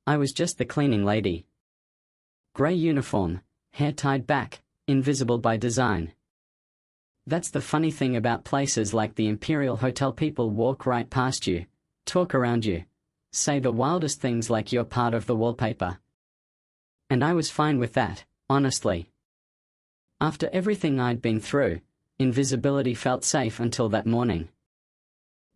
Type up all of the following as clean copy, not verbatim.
I was just the cleaning lady. Grey uniform, hair tied back, invisible by design. That's the funny thing about places like the Imperial Hotel. People walk right past you, talk around you, say the wildest things like you're part of the wallpaper. And I was fine with that, honestly. After everything I'd been through, invisibility felt safe until that morning.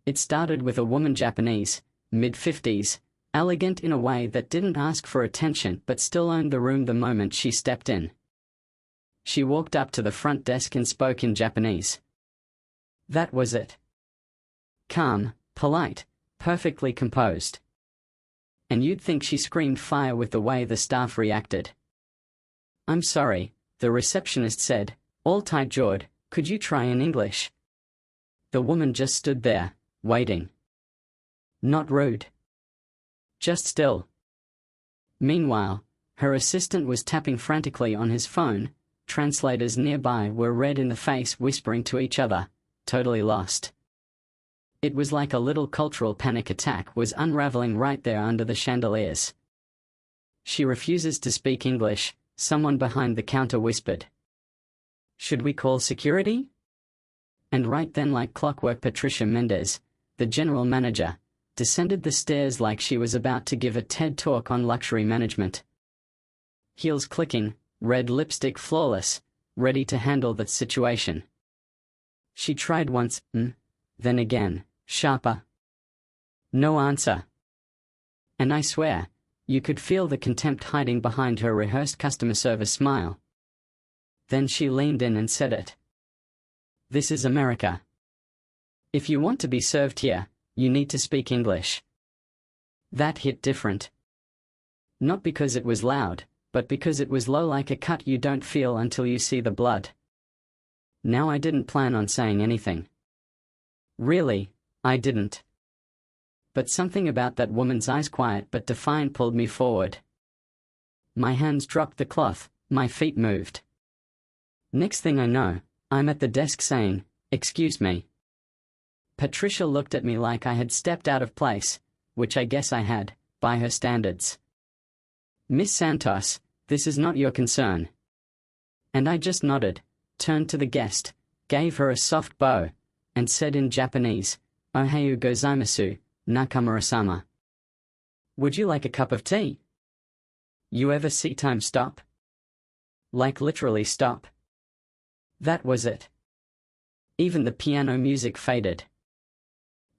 It started with a woman, Japanese, mid-50s, elegant in a way that didn't ask for attention but still owned the room the moment she stepped in. She walked up to the front desk and spoke in Japanese. That was it. Calm, polite, perfectly composed. And you'd think she screamed fire with the way the staff reacted. "I'm sorry," the receptionist said, all tight-jawed, "could you try in English?" The woman just stood there, waiting. Not rude. Just still. Meanwhile, her assistant was tapping frantically on his phone. Translators nearby were red in the face, whispering to each other, totally lost. It was like a little cultural panic attack was unraveling right there under the chandeliers. "She refuses to speak English," someone behind the counter whispered. "Should we call security?" And right then, like clockwork, Patricia Mendez, the general manager, descended the stairs like she was about to give a TED talk on luxury management. Heels clicking, red lipstick flawless, ready to handle that situation. She tried once, then again, sharper. No answer. And I swear, you could feel the contempt hiding behind her rehearsed customer service smile. Then she leaned in and said it. "This is America. If you want to be served here, you need to speak English." That hit different. Not because it was loud, but because it was low, like a cut you don't feel until you see the blood. Now I didn't plan on saying anything. Really, I didn't. But something about that woman's eyes, quiet but defiant, pulled me forward. My hands dropped the cloth, my feet moved. Next thing I know, I'm at the desk saying, "Excuse me." Patricia looked at me like I had stepped out of place, which I guess I had, by her standards. "Miss Santos, this is not your concern." And I just nodded, turned to the guest, gave her a soft bow, and said in Japanese, "Ohayou gozaimasu, Nakamura-sama." "Would you like a cup of tea?" You ever see time stop? Like literally stop. That was it. Even the piano music faded.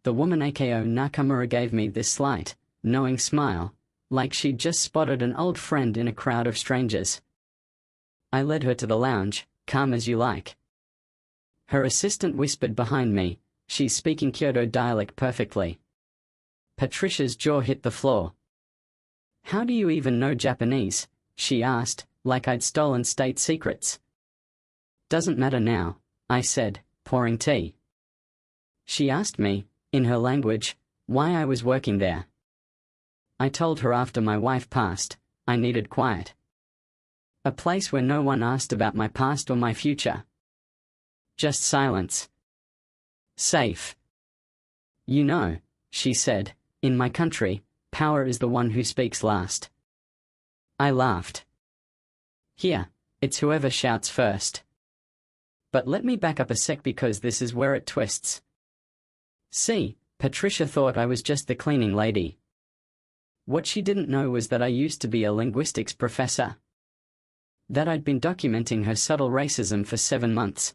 The woman Ako Nakamura gave me this slight, knowing smile, like she'd just spotted an old friend in a crowd of strangers. I led her to the lounge, "Calm as you like." Her assistant whispered behind me, "She's speaking Kyoto dialect perfectly." Patricia's jaw hit the floor. "How do you even know Japanese?" she asked, like I'd stolen state secrets. "Doesn't matter now," I said, pouring tea. She asked me, in her language, why I was working there. I told her after my wife passed, I needed quiet. A place where no one asked about my past or my future. Just silence. Safe. "You know," she said, "in my country, power is the one who speaks last." I laughed. "Here, it's whoever shouts first." But let me back up a sec, because this is where it twists. See, Patricia thought I was just the cleaning lady. What she didn't know was that I used to be a linguistics professor. That I'd been documenting her subtle racism for 7 months.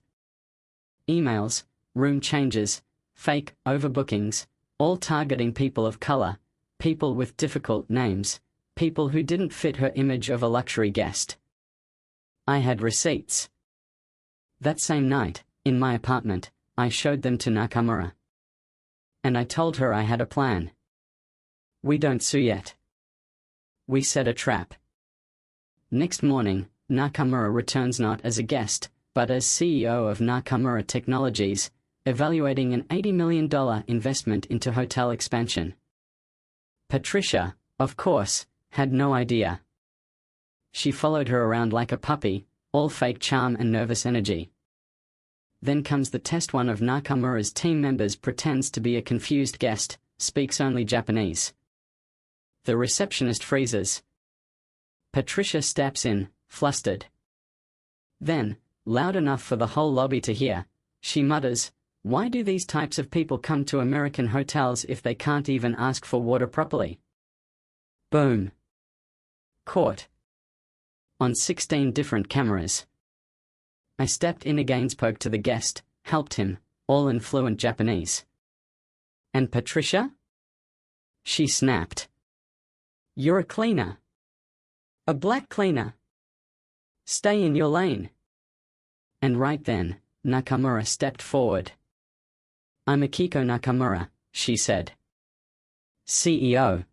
Emails, room changes, fake overbookings, all targeting people of color, people with difficult names, people who didn't fit her image of a luxury guest. I had receipts. That same night, in my apartment, I showed them to Nakamura. And I told her I had a plan. We don't sue yet. We set a trap. Next morning, Nakamura returns not as a guest, but as CEO of Nakamura Technologies, evaluating an $80 million investment into hotel expansion. Patricia, of course, had no idea. She followed her around like a puppy, all fake charm and nervous energy. Then comes the test. One of Nakamura's team members pretends to be a confused guest, speaks only Japanese. The receptionist freezes. Patricia steps in, flustered. Then, loud enough for the whole lobby to hear, she mutters, "Why do these types of people come to American hotels if they can't even ask for water properly?" Boom. Caught. On 16 different cameras. I stepped in again, spoke to the guest, helped him, all in fluent Japanese. "And Patricia?" She snapped. "You're a cleaner. A black cleaner. Stay in your lane." And right then, Nakamura stepped forward. "I'm Akiko Nakamura," she said. CEO.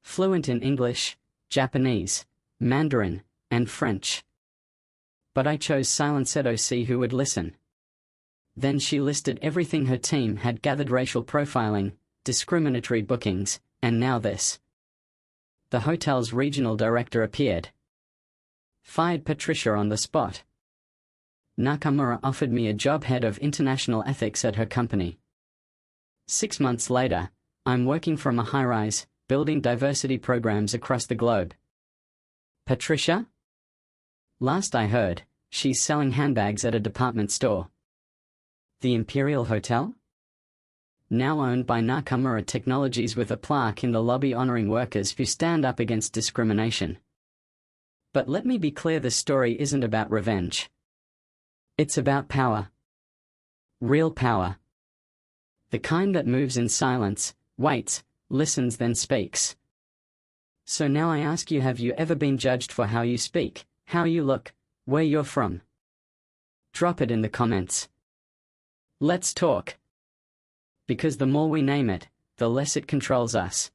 Fluent in English, Japanese, Mandarin, and French. But I chose silence to see who would listen. Then she listed everything her team had gathered: racial profiling, discriminatory bookings, and now this. The hotel's regional director appeared. Fired Patricia on the spot. Nakamura offered me a job head of international ethics at her company. 6 months later, I'm working from a high-rise, building diversity programs across the globe. Patricia? Last I heard, she's selling handbags at a department store. The Imperial Hotel? Now owned by Nakamura Technologies, with a plaque in the lobby honoring workers who stand up against discrimination. But let me be clear, this story isn't about revenge. It's about power. Real power. The kind that moves in silence, waits, listens, then speaks. So now I ask you, have you ever been judged for how you speak, how you look, where you're from? Drop it in the comments. Let's talk. Because the more we name it, the less it controls us.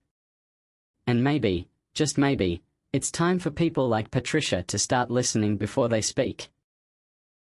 And maybe, just maybe, it's time for people like Patricia to start listening before they speak.